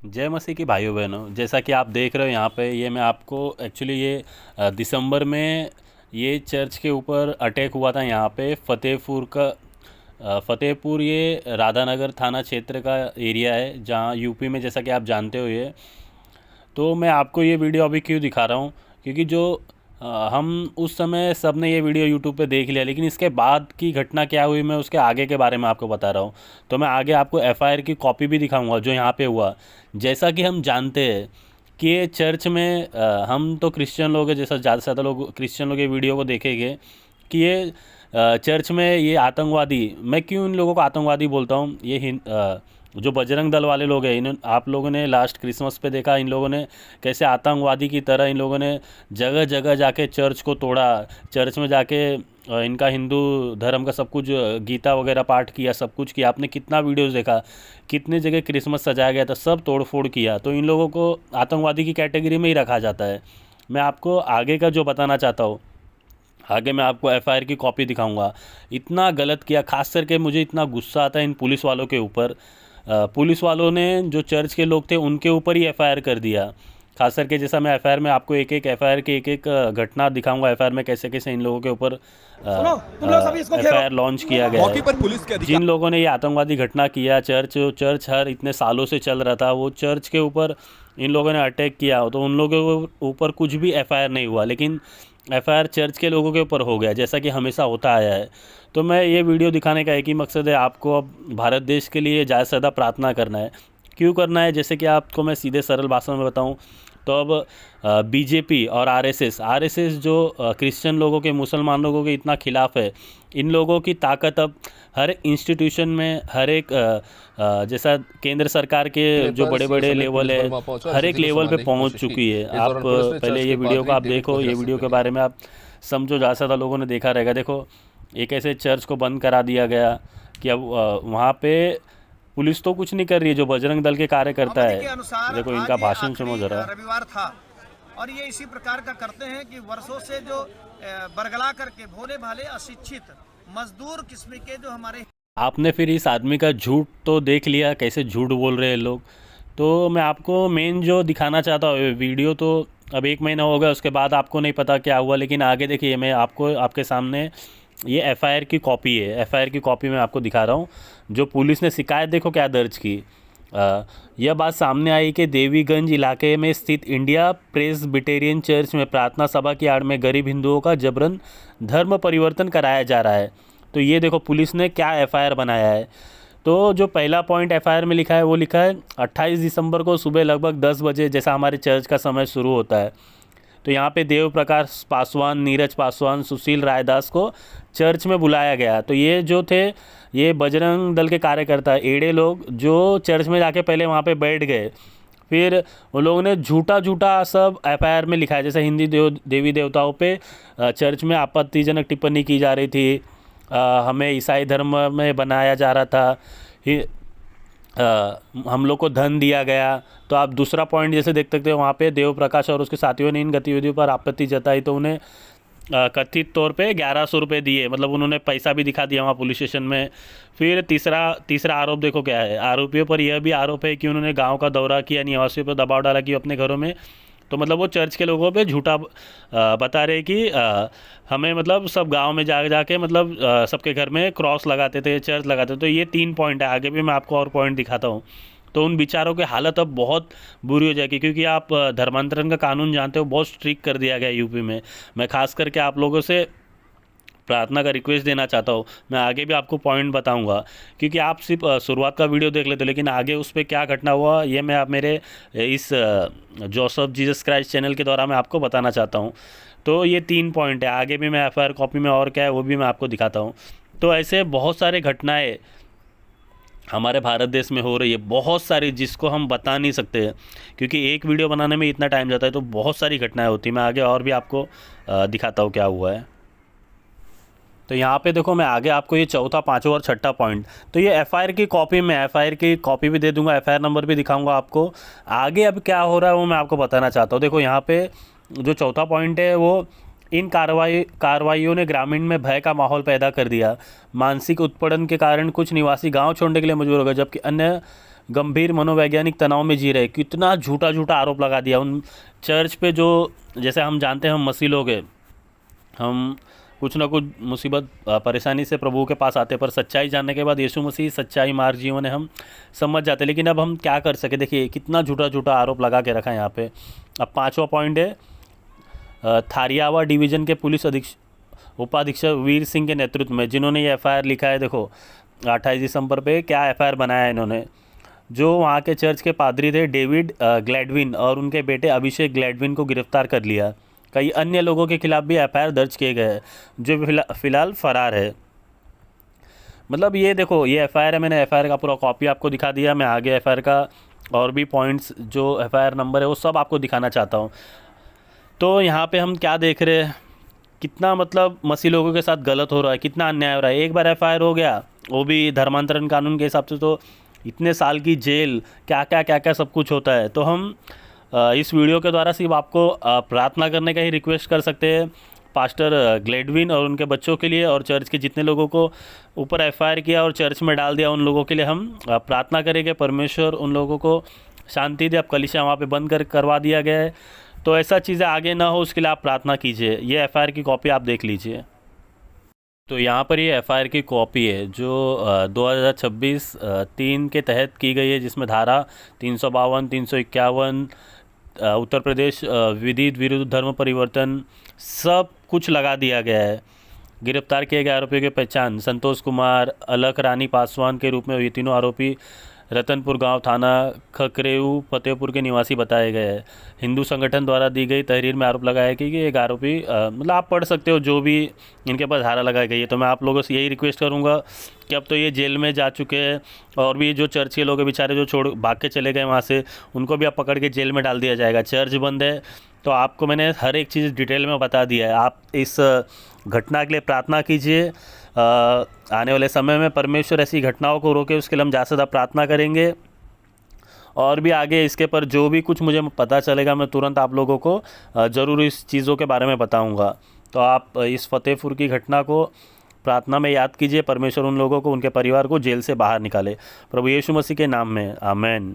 जय मसीह की भाइयों बहनों, जैसा कि आप देख रहे हो यहाँ पे, ये मैं आपको एक्चुअली ये दिसंबर में ये चर्च के ऊपर अटैक हुआ था यहाँ पे फतेहपुर का। फतेहपुर ये राधानगर थाना क्षेत्र का एरिया है जहाँ यूपी में, जैसा कि आप जानते हो ये। तो मैं आपको ये वीडियो अभी क्यों दिखा रहा हूँ, क्योंकि जो हम उस समय सब ने ये वीडियो यूट्यूब पे देख लिया, लेकिन इसके बाद की घटना क्या हुई मैं उसके आगे के बारे में आपको बता रहा हूँ। तो मैं आगे आपको एफआईआर की कॉपी भी दिखाऊंगा जो यहाँ पे हुआ। जैसा कि हम जानते हैं कि ये चर्च में हम तो क्रिश्चियन लोग हैं, जैसा ज़्यादा से ज़्यादा लोग क्रिश्चियन लोग ये वीडियो को देखेंगे कि ये चर्च में ये आतंकवादी, मैं क्यों इन लोगों को आतंकवादी बोलता हूँ, ये जो बजरंग दल वाले लोग हैं, इन आप लोगों ने लास्ट क्रिसमस पे देखा इन लोगों ने कैसे आतंकवादी की तरह इन लोगों ने जगह जगह जाके चर्च को तोड़ा। चर्च में जाके इनका हिंदू धर्म का सब कुछ गीता वगैरह पाठ किया, सब कुछ किया। आपने कितना वीडियोस देखा, कितने जगह क्रिसमस सजाया गया था, सब तोड़ फोड़ किया। तो इन लोगों को आतंकवादी की कैटेगरी में ही रखा जाता है। मैं आपको आगे का जो बताना चाहता हूँ, आगे मैं आपको एफआईआर की कॉपी दिखाऊंगा। इतना गलत किया, खास करके मुझे इतना गुस्सा आता है इन पुलिस वालों के ऊपर। पुलिस वालों ने जो चर्च के लोग थे उनके ऊपर ही एफआईआर कर दिया। खास करके जैसा मैं एफआईआर में आपको एक एक एफआईआर के एक एक घटना दिखाऊंगा, एफआईआर में कैसे कैसे इन लोगों के ऊपर सुनो, तुम लोग सभी इसको घेरो। एफआईआर लॉन्च किया गया मौके है। पर पुलिस के अधिकारी जिन लोगों ने ये आतंकवादी घटना किया, चर्च हर इतने सालों से चल रहा था, वो चर्च के ऊपर इन लोगों ने अटैक किया, तो उन लोगों के ऊपर कुछ भी एफआईआर नहीं हुआ, लेकिन एफआईआर चर्च के लोगों के ऊपर हो गया, जैसा कि हमेशा होता आया है। तो मैं ये वीडियो दिखाने का एक ही मकसद है, आपको अब भारत देश के लिए ज़्यादा से ज़्यादा प्रार्थना करना है। क्यों करना है, जैसे कि आपको मैं सीधे सरल भाषा में बताऊं, तो अब बीजेपी और आरएसएस जो क्रिश्चियन लोगों के, मुसलमान लोगों के इतना खिलाफ है, इन लोगों की ताकत अब हर एक इंस्टीट्यूशन में, हर एक जैसा केंद्र सरकार के जो बड़े बड़े लेवल है, हर एक लेवल पे पहुंच चुकी है। आप पहले ये वीडियो को आप देखो, ये वीडियो के बारे में आप समझो, ज़्यादा से ज़्यादा लोगों ने देखा रहेगा। देखो, एक ऐसे चर्च को बंद करा दिया गया कि अब वहाँ पे पुलिस तो कुछ नहीं कर रही है, जो बजरंग दल के कार्यकर्ता के है। अनुसार देखो आज इनका ये भाषण आखिरी सुनो ज़रा। रविवार था और ये इसी प्रकार का करते हैं कि वर्षों से जो बरगला करके भोले भाले अशिक्षित मजदूर किस्म के जो हमारे। आपने फिर इस आदमी का झूठ तो देख लिया, कैसे झूठ बोल रहे हैं लोग। तो मैं आपको मेन जो दिखाना चाहता हूँ, वीडियो तो अब 1 महीना हो गया, उसके बाद आपको नहीं पता क्या हुआ, लेकिन आगे देखिए, मैं आपको आपके सामने ये एफआईआर की कॉपी है। एफआईआर की कॉपी मैं आपको दिखा रहा हूँ, जो पुलिस ने शिकायत देखो क्या दर्ज की। यह बात सामने आई कि देवीगंज इलाके में स्थित इंडिया प्रेस्बिटेरियन चर्च में प्रार्थना सभा की आड़ में गरीब हिंदुओं का जबरन धर्म परिवर्तन कराया जा रहा है। तो ये देखो पुलिस ने क्या एफआईआर बनाया है। तो जो पहला पॉइंट एफआईआर में लिखा है वो लिखा है 28 दिसंबर को सुबह लगभग 10 बजे, जैसा हमारे चर्च का समय शुरू होता है, तो यहाँ पे देव प्रकाश पासवान, नीरज पासवान, सुशील रायदास को चर्च में बुलाया गया। तो ये जो थे, ये बजरंग दल के कार्यकर्ता एड़े लोग, जो चर्च में जाके पहले वहाँ पे बैठ गए। फिर उन लोगों ने झूठा झूठा सब एफआईआर में लिखा है, जैसे हिंदी देवी देवताओं पे चर्च में आपत्तिजनक टिप्पणी की जा रही थी, हमें ईसाई धर्म में बनाया जा रहा था, हम लोग को धन दिया गया। तो आप दूसरा पॉइंट जैसे देख सकते हो, वहाँ पे देव प्रकाश और उसके साथियों ने इन गतिविधियों पर आपत्ति जताई, तो उन्हें कथित तौर पे 1100 रुपये दिए, मतलब उन्होंने पैसा भी दिखा दिया वहाँ पुलिस स्टेशन में। फिर तीसरा आरोप देखो क्या है। आरोपियों पर यह भी आरोप है कि उन्होंने गांव का दौरा किया, निवासियों पर दबाव डाला कि अपने घरों में, तो मतलब वो चर्च के लोगों पे झूठा बता रहे कि हमें, मतलब सब गांव में जा जाके, मतलब सबके घर में क्रॉस लगाते थे, चर्च लगाते थे। तो ये 3 पॉइंट है, आगे भी मैं आपको और पॉइंट दिखाता हूँ। तो उन बेचारों की हालत अब बहुत बुरी हो जाएगी, क्योंकि आप धर्मांतरण का कानून जानते हो, बहुत स्ट्रिक्ट कर दिया गया यूपी में। मैं खास करके आप लोगों से प्रार्थना का रिक्वेस्ट देना चाहता हूँ। मैं आगे भी आपको पॉइंट बताऊंगा, क्योंकि आप सिर्फ शुरुआत का वीडियो देख लेते हो, लेकिन आगे उस पर क्या घटना हुआ ये मैं आप मेरे इस जोसेफ जीसस क्राइस्ट चैनल के द्वारा मैं आपको बताना चाहता हूँ। तो ये 3 पॉइंट है, आगे भी मैं एफआईआर कॉपी में और क्या है वो भी मैं आपको दिखाता हूँ। तो ऐसे बहुत सारे घटनाएँ हमारे भारत देश में हो रही है, बहुत सारी, जिसको हम बता नहीं सकते, क्योंकि एक वीडियो बनाने में इतना टाइम जाता है। तो बहुत सारी घटनाएं होती हैं, मैं आगे और भी आपको दिखाता हूँ क्या हुआ है। तो यहाँ पे देखो, मैं आगे आपको ये चौथा, पांचवा और छठा पॉइंट, तो ये एफआईआर की कॉपी में, एफआईआर की कॉपी भी दे दूंगा, एफआईआर नंबर भी दिखाऊंगा आपको। आगे अब क्या हो रहा है वो मैं आपको बताना चाहता हूँ। देखो यहाँ पे जो चौथा पॉइंट है, वो इन कार्रवाइयों ने ग्रामीण में भय का माहौल पैदा कर दिया। मानसिक उत्पीड़न के कारण कुछ निवासी गांव छोड़ने के लिए मजबूर हो गए, जबकि अन्य गंभीर मनोवैज्ञानिक तनाव में जी रहे। कितना झूठा झूठा आरोप लगा दिया उन चर्च पे। जो जैसे हम जानते हैं, हम मसीह लोग हैं, हम कुछ ना कुछ मुसीबत परेशानी से प्रभु के पास आते, पर सच्चाई जानने के बाद यीशु मसीह सच्चाई मार्ग जीवन है, हम समझ जाते। लेकिन अब हम क्या कर सके, देखिए कितना झूठा झूठा आरोप लगा के रखा है यहाँ पे। अब 5वां पॉइंट है थारियावा डिवीज़न के पुलिस उपाधीक्षक वीर सिंह के नेतृत्व में, जिन्होंने ये FIR लिखा है। देखो 28 दिसंबर पे क्या FIR बनाया है इन्होंने। जो वहाँ के चर्च के पादरी थे डेविड ग्लैडविन और उनके बेटे अभिषेक ग्लैडविन को गिरफ्तार कर लिया। कई अन्य लोगों के खिलाफ भी FIR दर्ज किए गए हैं, जो फिलहाल फरार है। मतलब ये देखो, ये FIR है, मैंने FIR का पूरा कॉपी आपको दिखा दिया। मैं आगे FIR का और भी पॉइंट्स जो FIR नंबर है वो सब आपको दिखाना चाहता हूँ। तो यहाँ पे हम क्या देख रहे हैं, कितना मतलब मसीह लोगों के साथ गलत हो रहा है, कितना अन्याय हो रहा है। एक बार FIR हो गया, वो भी धर्मांतरण कानून के हिसाब से, तो इतने साल की जेल, क्या क्या सब कुछ होता है। तो हम इस वीडियो के द्वारा सिर्फ आपको प्रार्थना करने का ही रिक्वेस्ट कर सकते हैं पास्टर ग्लैडविन और उनके बच्चों के लिए, और चर्च के जितने लोगों को ऊपर FIR किया और चर्च में डाल दिया उन लोगों के लिए हम प्रार्थना करेंगे। परमेश्वर उन लोगों को शांति दे। अब कलीसिया वहाँ पे बंद करवा दिया गया है, तो ऐसा चीज़ें आगे ना हो उसके लिए आप प्रार्थना कीजिए। ये FIR की कॉपी आप देख लीजिए। तो यहाँ पर ये FIR की कॉपी है जो 2026 3 के तहत की गई है, जिसमें धारा 352, 351 उत्तर प्रदेश विधि विरुद्ध धर्म परिवर्तन सब कुछ लगा दिया गया है। गिरफ्तार किए गए आरोपियों की पहचान संतोष कुमार, अलख रानी पासवान के रूप में ये तीनों आरोपी रतनपुर गांव, थाना खकरेऊ, फतेहपुर के निवासी बताए गए हैं। हिंदू संगठन द्वारा दी गई तहरीर में आरोप लगाया कि एक आरोपी मतलब आप पढ़ सकते हो जो भी इनके पास धारा लगाई गई है। तो मैं आप लोगों से यही रिक्वेस्ट करूंगा कि अब तो ये जेल में जा चुके हैं, और भी जो चर्च के लोग हैं बेचारे जो छोड़ भाग के चले गए वहाँ से, उनको भी अब पकड़ के जेल में डाल दिया जाएगा। चर्च बंद है, तो आपको मैंने हर एक चीज़ डिटेल में बता दिया है। आप इस घटना के लिए प्रार्थना कीजिए। आने वाले समय में परमेश्वर ऐसी घटनाओं को रोके, उसके लिए हम ज़्यादा से ज़्यादा प्रार्थना करेंगे। और भी आगे इसके पर जो भी कुछ मुझे पता चलेगा मैं तुरंत आप लोगों को ज़रूर इस चीज़ों के बारे में बताऊंगा। तो आप इस फतेहपुर की घटना को प्रार्थना में याद कीजिए। परमेश्वर उन लोगों को, उनके परिवार को जेल से बाहर निकाले। प्रभु यीशु मसीह के नाम में आमेन।